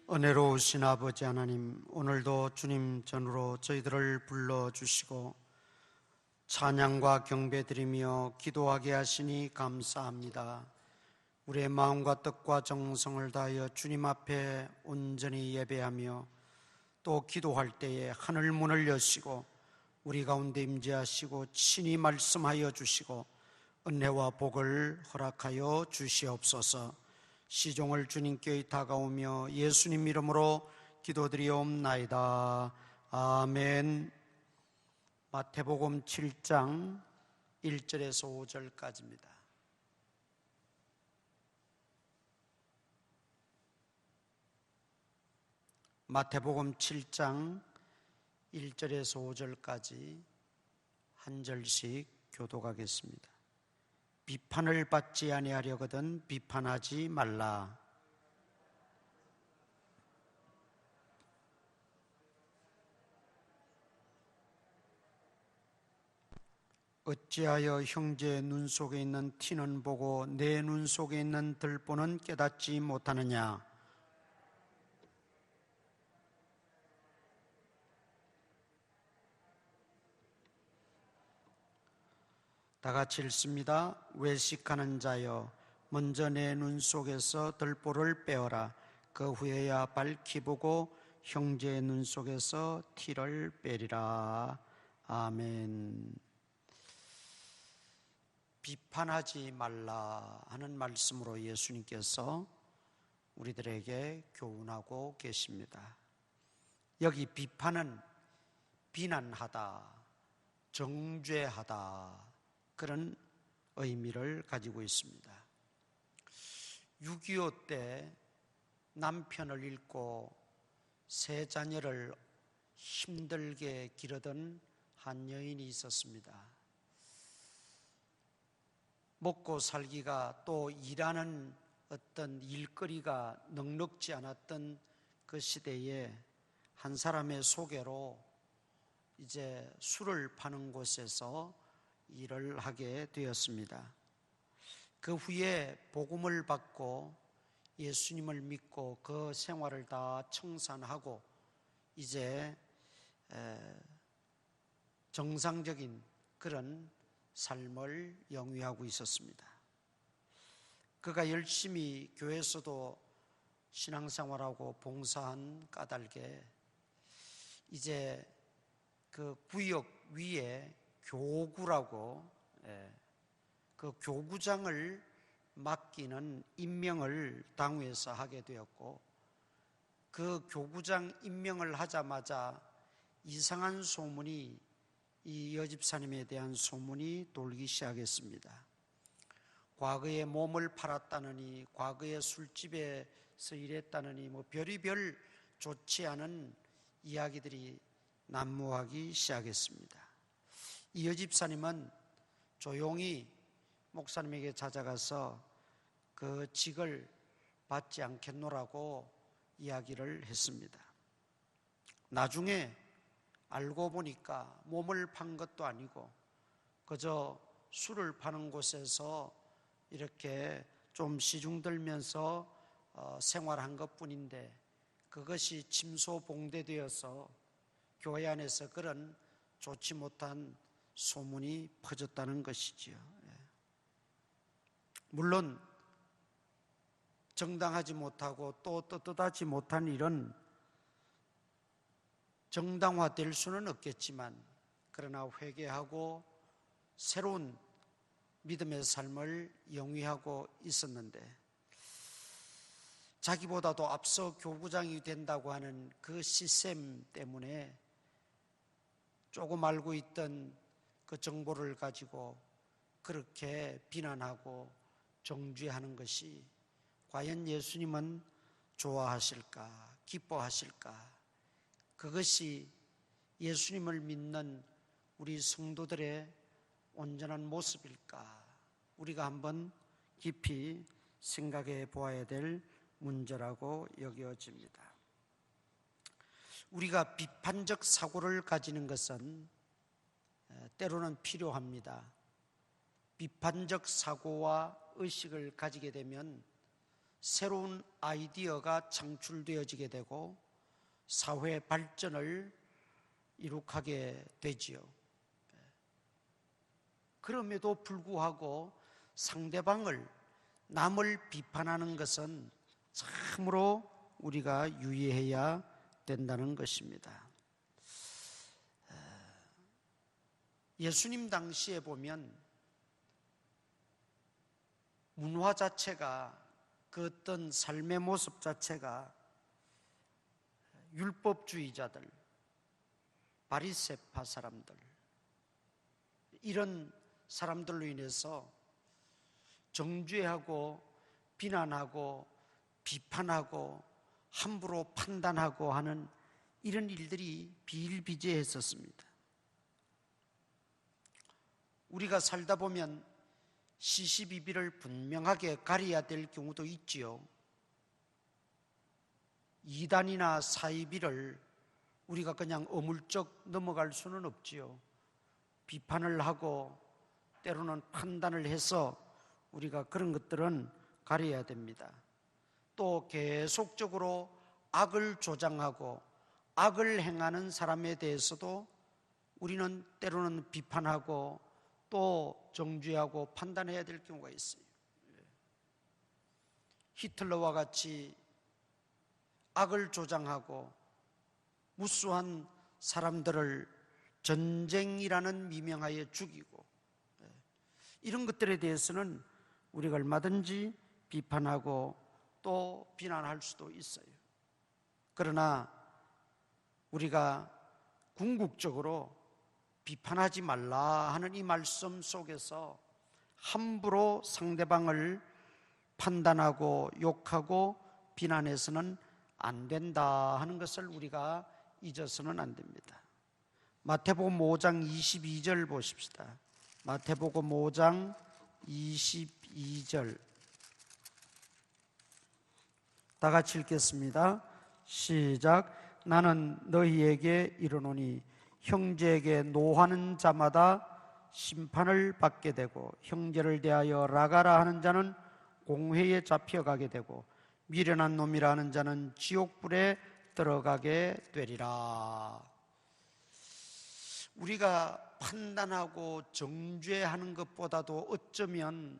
은혜로우신 아버지 하나님, 오늘도 주님 전으로 저희들을 불러주시고 찬양과 경배드리며 기도하게 하시니 감사합니다. 우리의 마음과 뜻과 정성을 다하여 주님 앞에 온전히 예배하며 또 기도할 때에 하늘 문을 여시고 우리 가운데 임재하시고 친히 말씀하여 주시고 은혜와 복을 허락하여 주시옵소서. 시종을 주님께 다가오며 예수님 이름으로 기도드리옵나이다. 아멘. 마태복음 7장 1절에서 5절까지입니다. 마태복음 7장 1절에서 5절까지 한 절씩 교독하겠습니다. 비판을 받지 아니하려거든 비판하지 말라. 어찌하여 형제의 눈 속에 있는 티는 보고 내 눈 속에 있는 들보는 깨닫지 못하느냐? 다 같이 읽습니다. 외식하는 자여, 먼저 내 눈 속에서 들보를 빼어라. 그 후에야 밝히 보고 형제의 눈 속에서 티를 빼리라. 아멘. 비판하지 말라 하는 말씀으로 예수님께서 우리들에게 교훈하고 계십니다. 여기 비판은 비난하다, 정죄하다, 그런 의미를 가지고 있습니다. 6.25 때 남편을 잃고 세 자녀를 힘들게 기르던 한 여인이 있었습니다. 먹고 살기가 또 일하는 어떤 일거리가 넉넉지 않았던 그 시대에 한 사람의 소개로 이제 술을 파는 곳에서 일을 하게 되었습니다. 그 후에 복음을 받고 예수님을 믿고 그 생활을 다 청산하고 이제 정상적인 그런 삶을 영위하고 있었습니다. 그가 열심히 교회에서도 신앙생활하고 봉사한 까닭에 이제 그 구역 위에 교구라고 그 교구장을 맡기는 임명을 당회에서 하게 되었고, 그 교구장 임명을 하자마자 이상한 소문이, 이 여집사님에 대한 소문이 돌기 시작했습니다. 과거에 몸을 팔았다느니, 과거에 술집에서 일했다느니, 별의별 좋지 않은 이야기들이 난무하기 시작했습니다. 이 여집사님은 조용히 목사님에게 찾아가서 그 직을 받지 않겠노라고 이야기를 했습니다. 나중에 알고 보니까 몸을 판 것도 아니고 그저 술을 파는 곳에서 이렇게 좀 시중들면서 생활한 것뿐인데, 그것이 침소봉대되어서 교회 안에서 그런 좋지 못한 소문이 퍼졌다는 것이지요. 물론 정당하지 못하고 또 떳떳하지 못한 일은 정당화될 수는 없겠지만, 그러나 회개하고 새로운 믿음의 삶을 영위하고 있었는데, 자기보다도 앞서 교구장이 된다고 하는 그 시스템 때문에 조금 알고 있던 그 정보를 가지고 그렇게 비난하고 정죄하는 것이 과연 예수님은 좋아하실까, 기뻐하실까? 그것이 예수님을 믿는 우리 성도들의 온전한 모습일까? 우리가 한번 깊이 생각해 보아야 될 문제라고 여겨집니다. 우리가 비판적 사고를 가지는 것은 때로는 필요합니다. 비판적 사고와 의식을 가지게 되면 새로운 아이디어가 창출되어지게 되고 사회 발전을 이룩하게 되지요. 그럼에도 불구하고 상대방을, 남을 비판하는 것은 참으로 우리가 유의해야 된다는 것입니다. 예수님 당시에 보면 문화 자체가, 그 어떤 삶의 모습 자체가 율법주의자들, 바리새파 사람들, 이런 사람들로 인해서 정죄하고 비난하고 비판하고 함부로 판단하고 하는 이런 일들이 비일비재했었습니다. 우리가 살다 보면 시시비비를 분명하게 가려야 될 경우도 있지요. 이단이나 사이비를 우리가 그냥 어물쩍 넘어갈 수는 없지요. 비판을 하고 때로는 판단을 해서 우리가 그런 것들은 가려야 됩니다. 또 계속적으로 악을 조장하고 악을 행하는 사람에 대해서도 우리는 때로는 비판하고 또 정죄하고 판단해야 될 경우가 있어요. 히틀러와 같이 악을 조장하고 무수한 사람들을 전쟁이라는 미명하에 죽이고, 이런 것들에 대해서는 우리가 얼마든지 비판하고 또 비난할 수도 있어요. 그러나 우리가 궁극적으로 비판하지 말라 하는 이 말씀 속에서 함부로 상대방을 판단하고 욕하고 비난해서는 안 된다 하는 것을 우리가 잊어서는 안 됩니다. 마태복음 5장 22절 보십시다. 마태복음 5장 22절 다 같이 읽겠습니다. 시작. 나는 너희에게 이르노니 형제에게 노하는 자마다 심판을 받게 되고 형제를 대하여 라가라 하는 자는 공회에 잡혀가게 되고 미련한 놈이라 하는 자는 지옥불에 들어가게 되리라. 우리가 판단하고 정죄하는 것보다도 어쩌면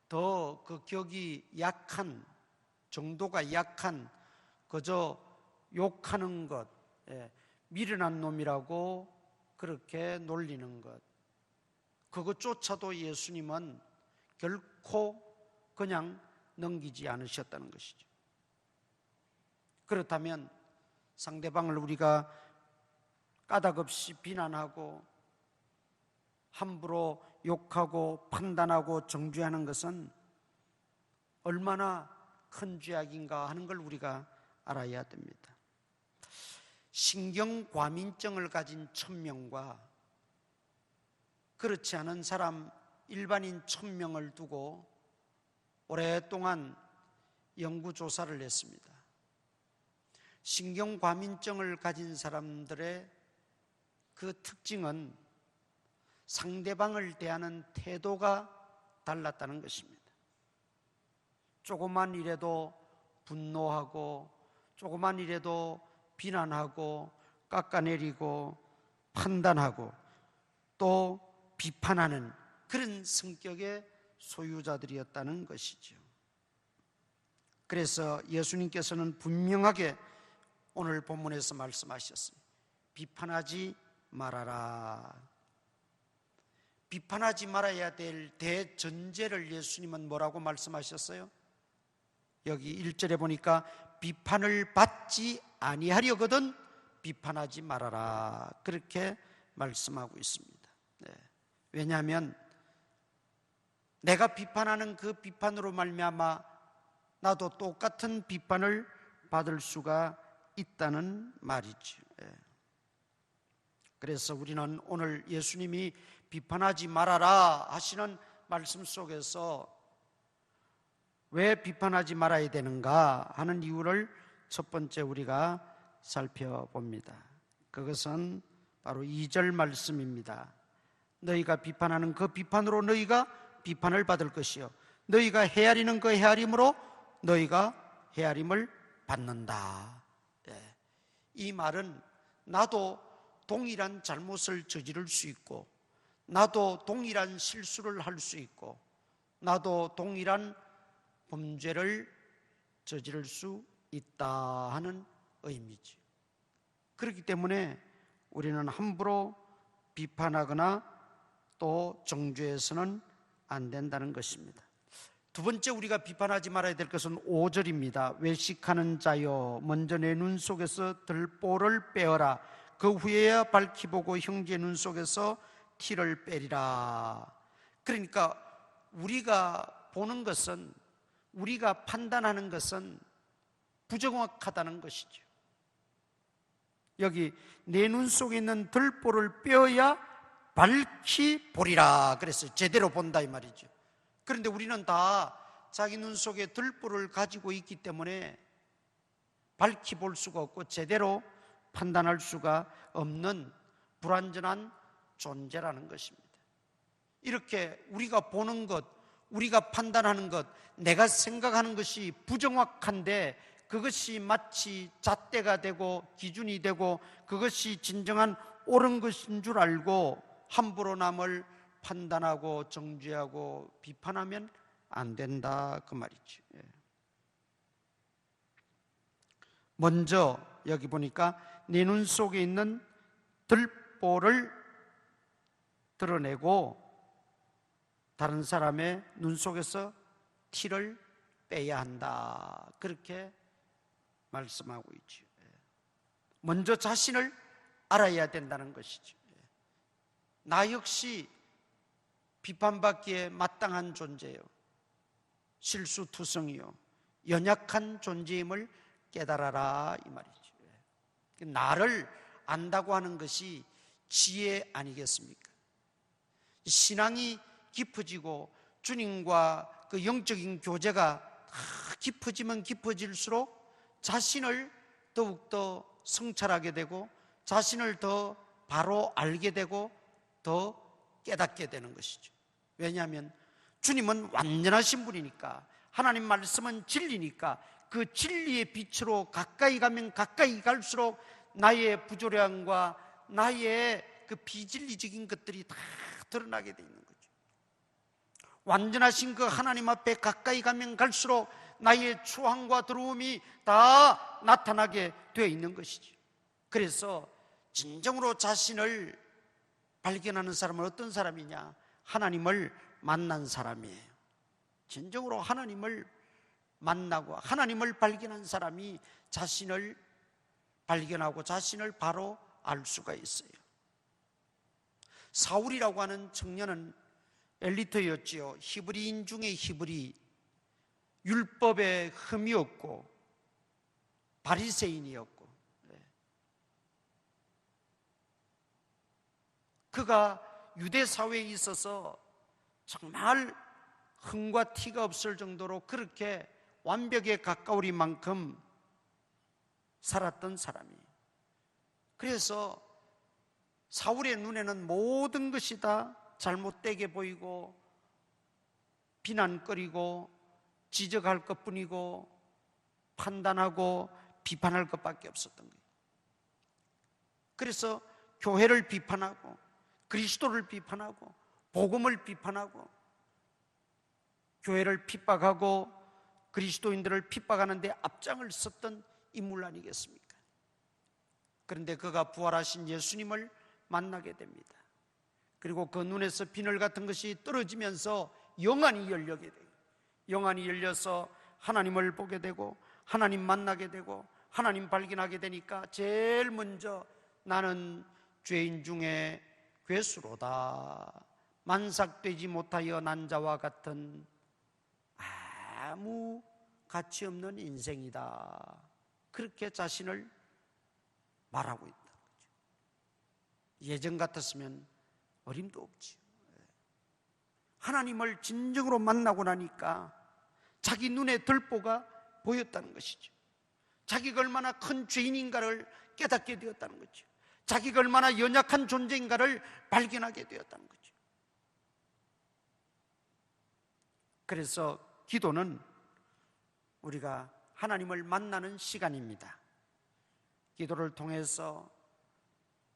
더 그 격이 약한, 정도가 약한 그저 욕하는 것, 미련한 놈이라고 그렇게 놀리는 것, 그것조차도 예수님은 결코 그냥 넘기지 않으셨다는 것이죠. 그렇다면 상대방을 우리가 까닭없이 비난하고 함부로 욕하고 판단하고 정죄하는 것은 얼마나 큰 죄악인가 하는 걸 우리가 알아야 됩니다. 신경과민증을 가진 1000명과 그렇지 않은 사람 일반인 1000명을 두고 오랫동안 연구조사를 했습니다. 신경과민증을 가진 사람들의 그 특징은 상대방을 대하는 태도가 달랐다는 것입니다. 조그만 일에도 분노하고 조그만 일에도 비난하고 깎아내리고 판단하고 또 비판하는 그런 성격의 소유자들이었다는 것이죠. 그래서 예수님께서는 분명하게 오늘 본문에서 말씀하셨습니다. 비판하지 말아라. 비판하지 말아야 될 대전제를 예수님은 뭐라고 말씀하셨어요? 여기 1절에 보니까 비판을 받지 아니하려거든 비판하지 말아라, 그렇게 말씀하고 있습니다. 왜냐하면 내가 비판하는 그 비판으로 말미암아 나도 똑같은 비판을 받을 수가 있다는 말이죠. 그래서 우리는 오늘 예수님이 비판하지 말아라 하시는 말씀 속에서 왜 비판하지 말아야 되는가 하는 이유를 첫 번째 우리가 살펴봅니다. 그것은 바로 2절 말씀입니다. 너희가 비판하는 그 비판으로 너희가 비판을 받을 것이요 너희가 헤아리는 그 헤아림으로 너희가 헤아림을 받는다. 이 말은 나도 동일한 잘못을 저지를 수 있고, 나도 동일한 실수를 할 수 있고, 나도 동일한 범죄를 저지를 수 있다 하는 의미죠. 그렇기 때문에 우리는 함부로 비판하거나 또 정죄해서는 안 된다는 것입니다. 두 번째 우리가 비판하지 말아야 될 것은 5절입니다. 외식하는 자여, 먼저 내 눈 속에서 들보를 빼어라. 그 후에야 밝히 보고 형제 눈 속에서 티를 빼리라. 그러니까 우리가 보는 것은, 우리가 판단하는 것은 부정확하다는 것이죠. 여기 내 눈 속에 있는 들보를 빼어야 밝히 보리라 그랬어요. 제대로 본다 이 말이죠. 그런데 우리는 다 자기 눈 속에 들보를 가지고 있기 때문에 밝히 볼 수가 없고 제대로 판단할 수가 없는 불완전한 존재라는 것입니다. 이렇게 우리가 보는 것, 우리가 판단하는 것, 내가 생각하는 것이 부정확한데 그것이 마치 잣대가 되고 기준이 되고 그것이 진정한 옳은 것인 줄 알고 함부로 남을 판단하고 정죄하고 비판하면 안 된다 그 말이죠. 먼저 여기 보니까 네 눈 속에 있는 들보를 드러내고 다른 사람의 눈 속에서 티를 빼야 한다 그렇게 말씀하고 있죠. 먼저 자신을 알아야 된다는 것이죠. 나 역시 비판받기에 마땅한 존재요, 실수투성이요, 연약한 존재임을 깨달아라 이 말이죠. 나를 안다고 하는 것이 지혜 아니겠습니까? 신앙이 깊어지고 주님과 그 영적인 교제가 깊어지면 깊어질수록 자신을 더욱더 성찰하게 되고 자신을 더 바로 알게 되고 더 깨닫게 되는 것이죠. 왜냐하면 주님은 완전하신 분이니까, 하나님 말씀은 진리니까 그 진리의 빛으로 가까이 가면 가까이 갈수록 나의 부조량과 나의 그 비진리적인 것들이 다 드러나게 돼 있는 거죠. 완전하신 그 하나님 앞에 가까이 가면 갈수록 나의 추함과 더러움이 다 나타나게 되어 있는 것이죠. 그래서 진정으로 자신을 발견하는 사람은 어떤 사람이냐? 하나님을 만난 사람이에요. 진정으로 하나님을 만나고 하나님을 발견한 사람이 자신을 발견하고 자신을 바로 알 수가 있어요. 사울이라고 하는 청년은 엘리트였지요. 히브리인 중에 히브리, 율법에 흠이 없고 바리새인이었고, 그가 유대 사회에 있어서 정말 흠과 티가 없을 정도로 그렇게 완벽에 가까울 만큼 살았던 사람이에요. 그래서 사울의 눈에는 모든 것이 다 잘못되게 보이고 비난거리고 지적할 것뿐이고 판단하고 비판할 것밖에 없었던 거예요. 그래서 교회를 비판하고 그리스도를 비판하고 복음을 비판하고 교회를 핍박하고 그리스도인들을 핍박하는데 앞장을 섰던 인물 아니겠습니까? 그런데 그가 부활하신 예수님을 만나게 됩니다. 그리고 그 눈에서 비늘 같은 것이 떨어지면서 영안이 열리게 돼요. 영안이 열려서 하나님을 보게 되고 하나님 만나게 되고 하나님 발견하게 되니까 제일 먼저 나는 죄인 중에 괴수로다, 만삭되지 못하여 난 자와 같은 아무 가치 없는 인생이다, 그렇게 자신을 말하고 있다는 거죠. 예전 같았으면 어림도 없지. 하나님을 진정으로 만나고 나니까 자기 눈에 들보가 보였다는 것이죠. 자기가 얼마나 큰 죄인인가를 깨닫게 되었다는 거죠. 자기가 얼마나 연약한 존재인가를 발견하게 되었다는 거죠. 그래서 기도는 우리가 하나님을 만나는 시간입니다. 기도를 통해서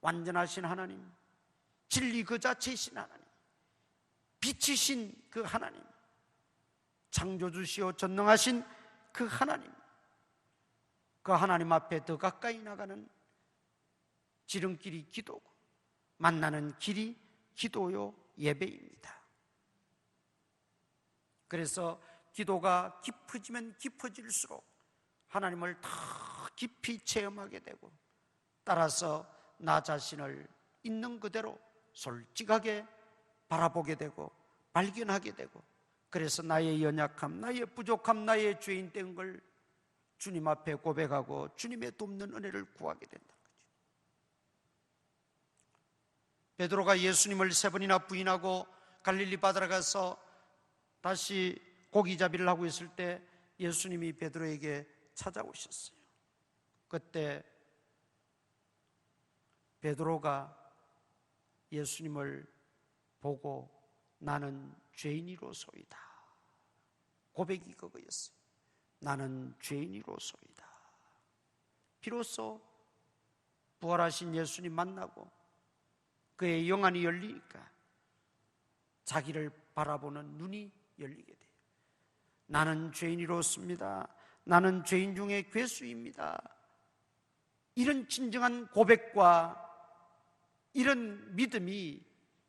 완전하신 하나님, 진리 그 자체이신 하나님, 빛이신 그 하나님, 창조주시오 전능하신 그 하나님, 그 하나님 앞에 더 가까이 나가는 지름길이 기도고 만나는 길이 기도요 예배입니다. 그래서 기도가 깊어지면 깊어질수록 하나님을 더 깊이 체험하게 되고, 따라서 나 자신을 있는 그대로 솔직하게 바라보게 되고 발견하게 되고, 그래서 나의 연약함, 나의 부족함, 나의 죄인 된 걸 주님 앞에 고백하고 주님의 돕는 은혜를 구하게 된다는 거죠. 베드로가 예수님을 3번이나 부인하고 갈릴리 바다로 가서 다시 고기잡이를 하고 있을 때 예수님이 베드로에게 찾아오셨어요. 그때 베드로가 예수님을 보고 나는 죄인이로소이다, 고백이 그거였어요. 나는 죄인이로소이다. 비로소 부활하신 예수님 만나고 그의 영안이 열리니까 자기를 바라보는 눈이 열리게 돼요. 나는 죄인이로습니다. 나는 죄인 중에 괴수입니다. 이런 진정한 고백과 이런 믿음이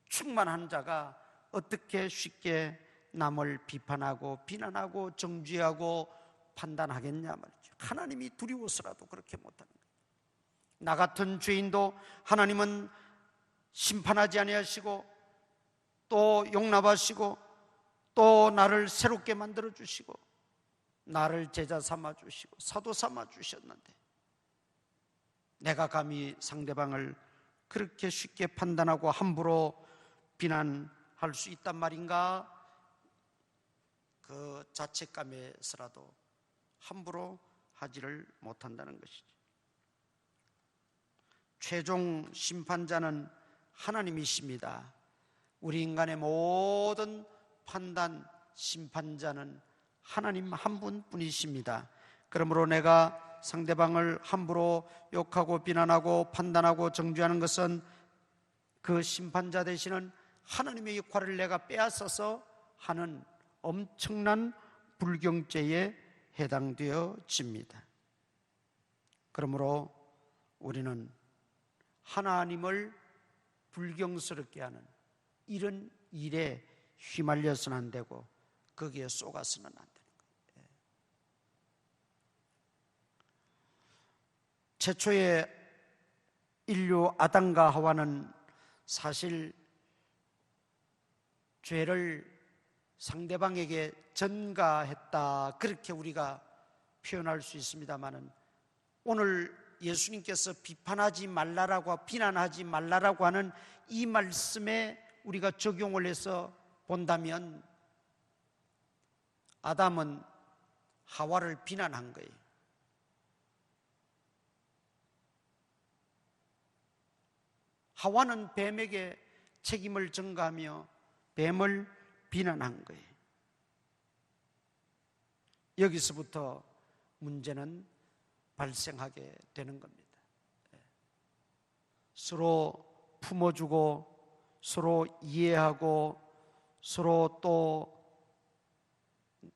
충만한 자가 어떻게 쉽게 남을 비판하고 비난하고 정죄하고 판단하겠냐 말이죠. 하나님이 두려워서라도 그렇게 못하는 거예요. 나 같은 죄인도 하나님은 심판하지 아니하시고 또 용납하시고 또 나를 새롭게 만들어 주시고 나를 제자 삼아 주시고 사도 삼아 주셨는데, 내가 감히 상대방을 그렇게 쉽게 판단하고 함부로 비난할 수 있단 말인가? 그 자책감에서라도 함부로 하지를 못한다는 것이죠. 최종 심판자는 하나님이십니다. 우리 인간의 모든 판단 심판자는 하나님 한 분뿐이십니다. 그러므로 내가 상대방을 함부로 욕하고 비난하고 판단하고 정죄하는 것은 그 심판자 되시는 하나님의 역할을 내가 빼앗아서 하는 엄청난 불경죄에 해당되어집니다. 그러므로 우리는 하나님을 불경스럽게 하는 이런 일에 휘말려서는 안 되고 거기에 쏘가서는 안 되는 거예요. 최초의 인류 아담과 하와는 사실 죄를 상대방에게 전가했다, 그렇게 우리가 표현할 수 있습니다마는, 오늘 예수님께서 비판하지 말라라고 비난하지 말라라고 하는 이 말씀에 우리가 적용을 해서 본다면 아담은 하와를 비난한 거예요. 하와는 뱀에게 책임을 전가하며 뱀을 비난한 거예요. 여기서부터 문제는 발생하게 되는 겁니다. 서로 품어주고 서로 이해하고 서로 또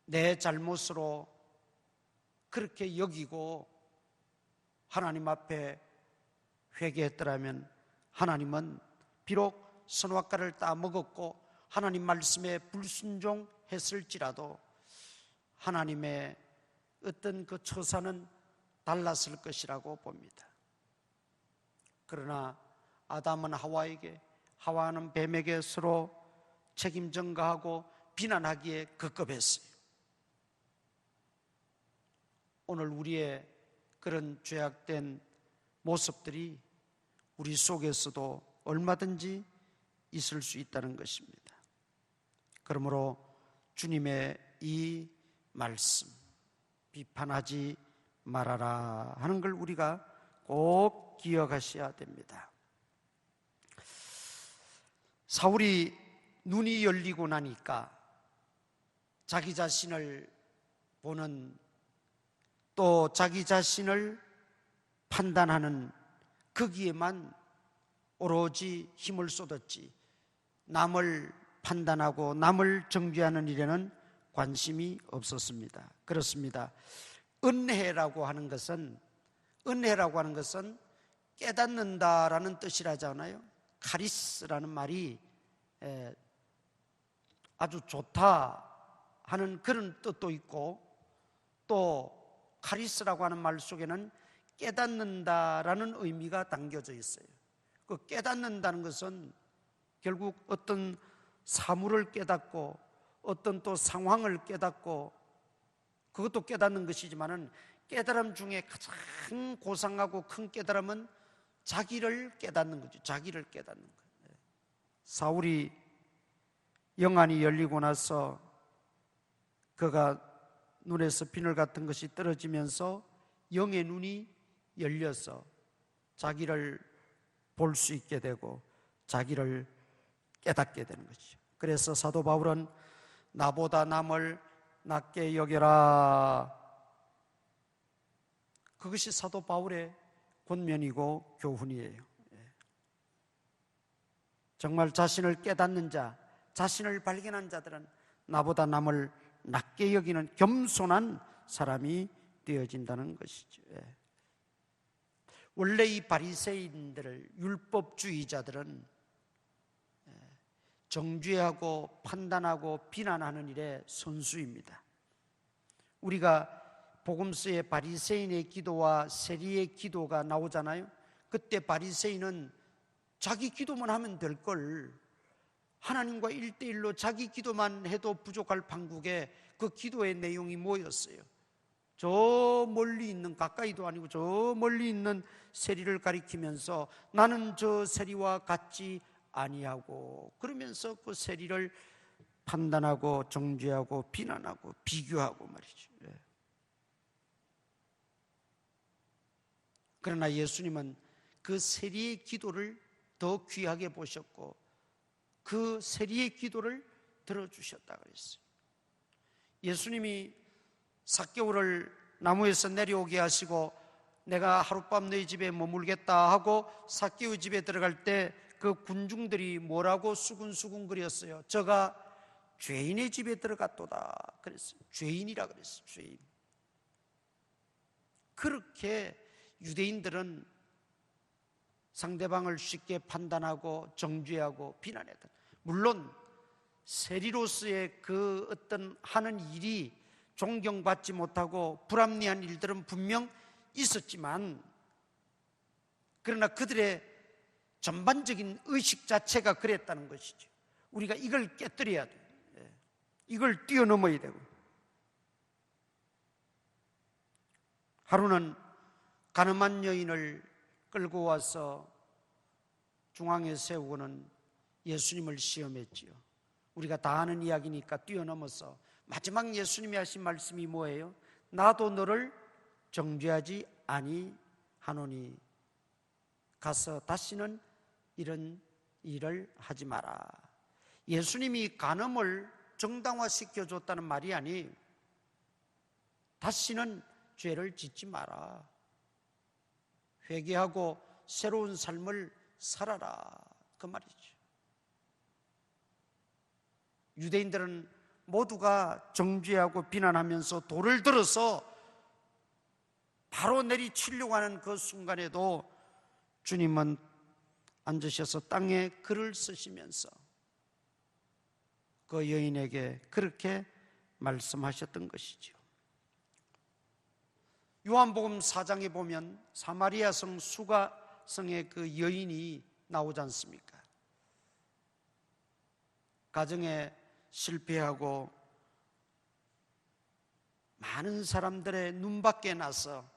내 잘못으로 그렇게 여기고 하나님 앞에 회개했더라면 하나님은 비록 선악과를 따먹었고 하나님 말씀에 불순종했을지라도 하나님의 어떤 그 처사는 달랐을 것이라고 봅니다. 그러나 아담은 하와에게, 하와는 뱀에게 서로 책임 전가하고 비난하기에 급급했어요. 오늘 우리의 그런 죄악된 모습들이 우리 속에서도 얼마든지 있을 수 있다는 것입니다. 그러므로 주님의 이 말씀, 비판하지 말아라 하는 걸 우리가 꼭 기억하셔야 됩니다. 사울이 눈이 열리고 나니까 자기 자신을 보는 또 자기 자신을 판단하는 거기에만 오로지 힘을 쏟았지, 남을 판단하고 남을 정죄하는 일에는 관심이 없었습니다. 그렇습니다. 은혜라고 하는 것은 깨닫는다라는 뜻이라잖아요. 카리스라는 말이 아주 좋다 하는 그런 뜻도 있고, 또 카리스라고 하는 말 속에는 깨닫는다라는 의미가 담겨져 있어요. 그 깨닫는다는 것은 결국 어떤 사물을 깨닫고 어떤 또 상황을 깨닫고, 그것도 깨닫는 것이지만은 깨달음 중에 가장 고상하고 큰 깨달음은 자기를 깨닫는 거죠. 자기를 깨닫는 거예요. 사울이 영안이 열리고 나서 그가 눈에서 비늘 같은 것이 떨어지면서 영의 눈이 열려서 자기를 볼 수 있게 되고 자기를 깨닫게 되는 것이죠. 그래서 사도 바울은 나보다 남을 낮게 여겨라, 그것이 사도 바울의 권면이고 교훈이에요. 정말 자신을 깨닫는 자, 자신을 발견한 자들은 나보다 남을 낮게 여기는 겸손한 사람이 되어진다는 것이죠. 원래 이 바리새인들을, 율법주의자들은 정죄하고 판단하고 비난하는 일에 선수입니다. 우리가 복음서에 바리새인의 기도와 세리의 기도가 나오잖아요. 그때 바리새인은 자기 기도만 하면 될 걸, 하나님과 1대1로 자기 기도만 해도 부족할 판국에 그 기도의 내용이 뭐였어요? 저 멀리 있는, 가까이도 아니고 저 멀리 있는 세리를 가리키면서 나는 저 세리와 같지 아니하고, 그러면서 그 세리를 판단하고 정죄하고 비난하고 비교하고 말이죠. 그러나 예수님은 그 세리의 기도를 더 귀하게 보셨고 그 세리의 기도를 들어주셨다 그랬어요. 예수님이 삭개오를 나무에서 내려오게 하시고 내가 하룻밤 너희 집에 머물겠다 하고 삭개오 집에 들어갈 때 그 군중들이 뭐라고 수군수군거렸어요? 저가 죄인의 집에 들어갔도다 그랬어요. 죄인이라 그랬어요. 죄인. 그렇게 유대인들은 상대방을 쉽게 판단하고 정죄하고 비난했다. 물론 세리로서의 그 어떤 하는 일이 존경받지 못하고 불합리한 일들은 분명 있었지만, 그러나 그들의 전반적인 의식 자체가 그랬다는 것이죠. 우리가 이걸 깨뜨려야 돼요. 이걸 뛰어넘어야 되고. 하루는 가늠한 여인을 끌고 와서 중앙에 세우고는 예수님을 시험했지요. 우리가 다 아는 이야기니까 뛰어넘어서 마지막 예수님이 하신 말씀이 뭐예요? 나도 너를 정죄하지 아니하노니 가서 다시는 이런 일을 하지 마라. 예수님이 간음을 정당화시켜 줬다는 말이 아니, 다시는 죄를 짓지 마라, 회개하고 새로운 삶을 살아라, 그 말이죠. 유대인들은 모두가 정죄하고 비난하면서 돌을 들어서 바로 내리치려고 하는 그 순간에도 주님은 앉으셔서 땅에 글을 쓰시면서 그 여인에게 그렇게 말씀하셨던 것이죠. 요한복음 4장에 보면 사마리아 성 수가성의 그 여인이 나오지 않습니까? 가정에 실패하고 많은 사람들의 눈밖에 나서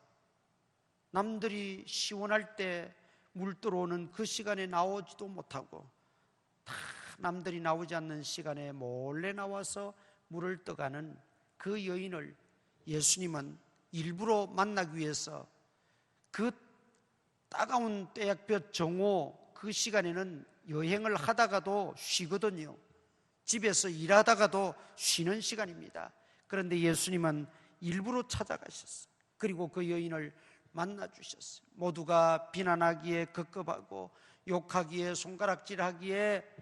남들이 시원할 때 물 들어오는 그 시간에 나오지도 못하고 다 남들이 나오지 않는 시간에 몰래 나와서 물을 떠가는 그 여인을 예수님은 일부러 만나기 위해서 그 따가운 떼약볕 정오 그 시간에는 여행을 하다가도 쉬거든요. 집에서 일하다가도 쉬는 시간입니다. 그런데 예수님은 일부러 찾아가셨어요. 그리고 그 여인을 만나 주셨어요. 모두가 비난하기에 급급하고 욕하기에 손가락질하기에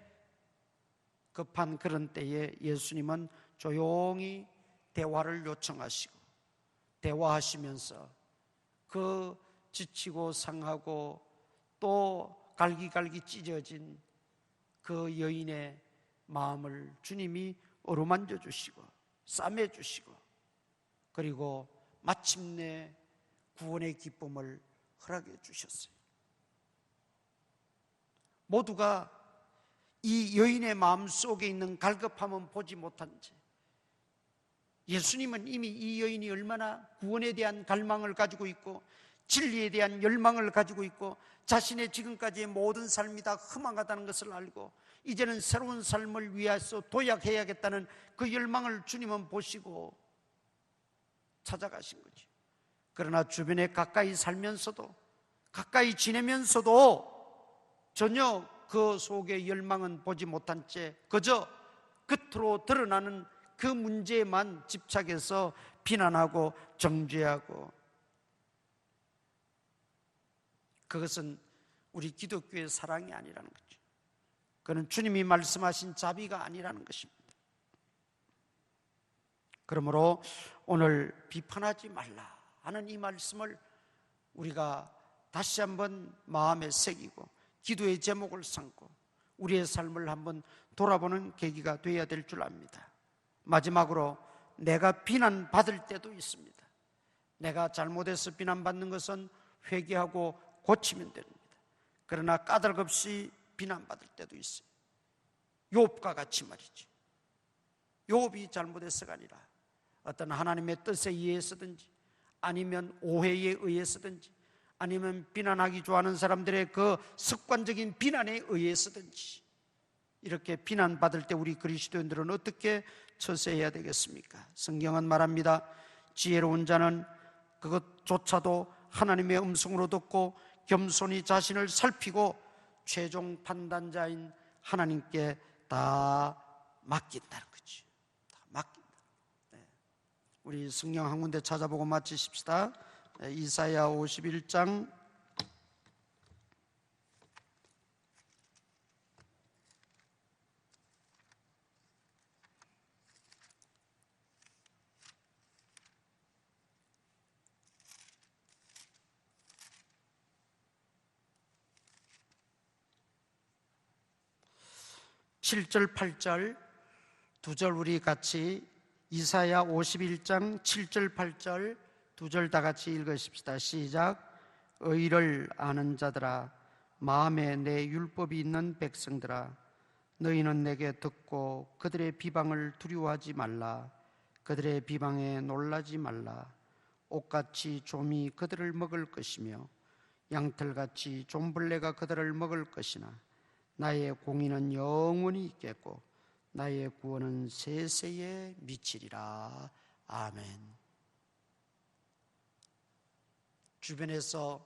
급한 그런 때에 예수님은 조용히 대화를 요청하시고 대화하시면서 그 지치고 상하고 또 갈기갈기 찢어진 그 여인의 마음을 주님이 어루만져 주시고 싸매 주시고 그리고 마침내 구원의 기쁨을 허락해 주셨어요. 모두가 이 여인의 마음 속에 있는 갈급함은 보지 못한 채 예수님은 이미 이 여인이 얼마나 구원에 대한 갈망을 가지고 있고 진리에 대한 열망을 가지고 있고 자신의 지금까지의 모든 삶이 다 허망하다는 것을 알고 이제는 새로운 삶을 위해서 도약해야겠다는 그 열망을 주님은 보시고 찾아가신 거죠. 그러나 주변에 가까이 살면서도 가까이 지내면서도 전혀 그 속의 열망은 보지 못한 채 그저 겉으로 드러나는 그 문제에만 집착해서 비난하고 정죄하고, 그것은 우리 기독교의 사랑이 아니라는 거죠. 그는 주님이 말씀하신 자비가 아니라는 것입니다. 그러므로 오늘 비판하지 말라 하는 이 말씀을 우리가 다시 한번 마음에 새기고 기도의 제목을 삼고 우리의 삶을 한번 돌아보는 계기가 되어야 될 줄 압니다. 마지막으로 내가 비난받을 때도 있습니다. 내가 잘못해서 비난받는 것은 회개하고 고치면 됩니다. 그러나 까닭없이 비난받을 때도 있어요. 욥과 같이 말이죠. 욥이 잘못해서가 아니라 어떤 하나님의 뜻에 의해서든지 아니면 오해에 의해서든지 아니면 비난하기 좋아하는 사람들의 그 습관적인 비난에 의해서든지 이렇게 비난받을 때 우리 그리스도인들은 어떻게 처세해야 되겠습니까? 성경은 말합니다. 지혜로운 자는 그것조차도 하나님의 음성으로 듣고 겸손히 자신을 살피고 최종 판단자인 하나님께 다 맡긴다는 거죠. 다 맡긴다. 네. 우리 성경 한 군데 찾아보고 마치십시다. 이사야 51장 7절 8절 두 절 우리 같이 이사야 51장 7절 8절 두 절 다 같이 읽으십시다. 시작. 의를 아는 자들아, 마음에 내 율법이 있는 백성들아, 너희는 내게 듣고 그들의 비방을 두려워하지 말라. 그들의 비방에 놀라지 말라. 옥같이 좀이 그들을 먹을 것이며 양털같이 좀벌레가 그들을 먹을 것이나 나의 공의는 영원히 있겠고 나의 구원은 세세에 미치리라. 아멘. 주변에서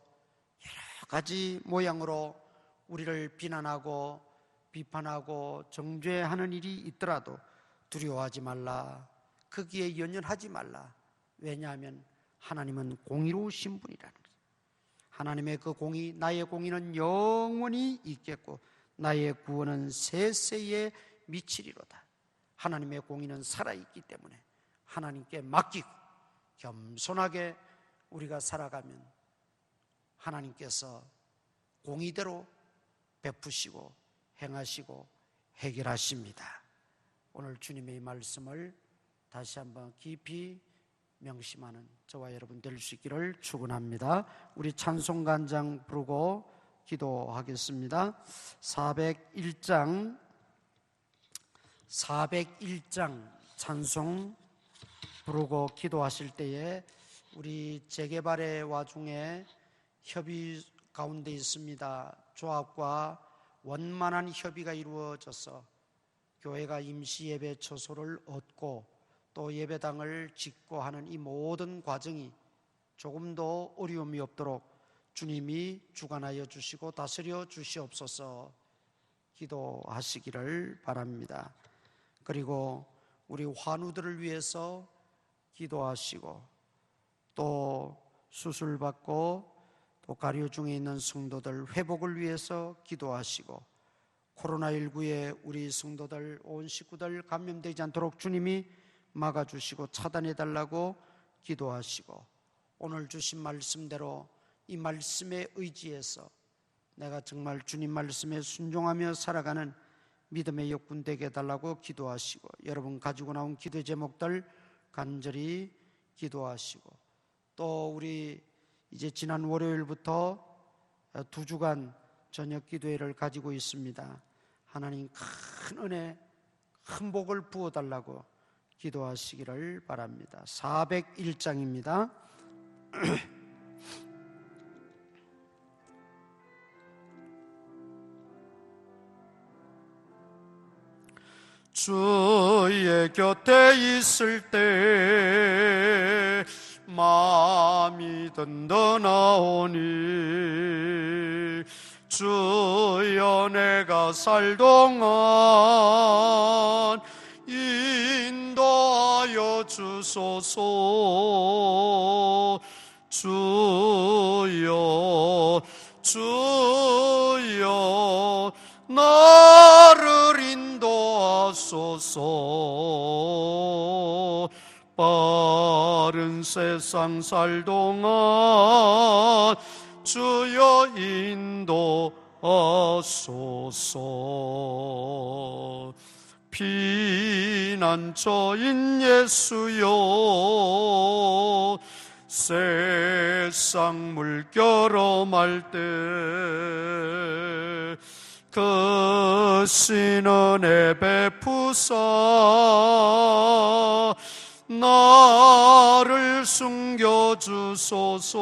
여러 가지 모양으로 우리를 비난하고 비판하고 정죄하는 일이 있더라도 두려워하지 말라. 거기에 연연하지 말라. 왜냐하면 하나님은 공의로우신 분이라는 거예요. 하나님의 그 공의, 나의 공의는 영원히 있겠고 나의 구원은 세세에 미치리로다. 하나님의 공의는 살아있기 때문에 하나님께 맡기고 겸손하게 우리가 살아가면 하나님께서 공의대로 베푸시고 행하시고 해결하십니다. 오늘 주님의 말씀을 다시 한번 깊이 명심하는 저와 여러분 될 수 있기를 축원합니다. 우리 찬송간장 부르고 기도하겠습니다. 401장 찬송 부르고 기도하실 때에 우리 재개발의 와중에 협의 가운데 있습니다. 조합과 원만한 협의가 이루어져서 교회가 임시 예배 처소를 얻고 또 예배당을 짓고 하는 이 모든 과정이 조금도 어려움이 없도록 주님이 주관하여 주시고 다스려 주시옵소서. 기도하시기를 바랍니다. 그리고 우리 환우들을 위해서 기도하시고 또 수술받고 또 가료 중에 있는 성도들 회복을 위해서 기도하시고, 코로나19에 우리 성도들 온 식구들 감염되지 않도록 주님이 막아주시고 차단해달라고 기도하시고, 오늘 주신 말씀대로 이 말씀에 의지해서 내가 정말 주님 말씀에 순종하며 살아가는 믿음의 역군 되게 해달라고 기도하시고, 여러분 가지고 나온 기도 제목들 간절히 기도하시고, 또 우리 이제 지난 월요일부터 2주간 저녁 기도회를 가지고 있습니다. 하나님 큰 은혜, 큰 복을 부어달라고 기도하시기를 바랍니다. 401장입니다. 주의 곁에 있을 때 마음이 든든하오니, 주여 내가 살 동안 인도하여 주소서. 주여 주여 나를 인도하소서. 빠른 세상 살 동안 주여 인도하소서. 피난처인 예수여, 세상 물결험할 때 그 신은혜 베푸사 나를 숨겨주소서.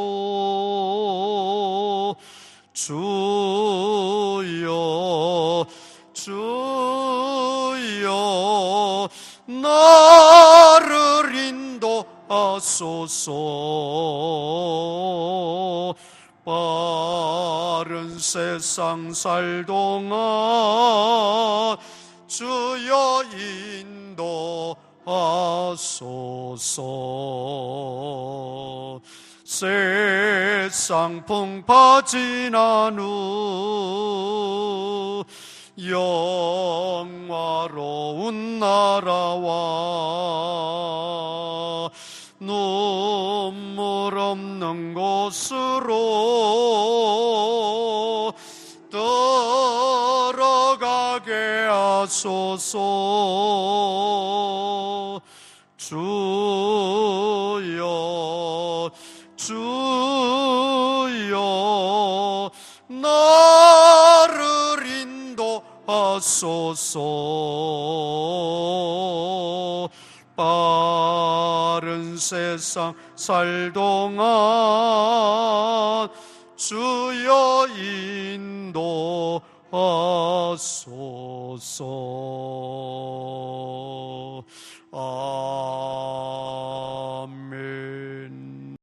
주여 주여 나를 인도하소서. 빠른 세상 살 동안 주여 인도하소서. 세상 풍파 지난 후 영화로운 나라와 눈물 없는 곳으로 들어가게 하소서. 주여 주여 나를 인도하소서. 빠른 세상 살 동안 주여 인도하소서.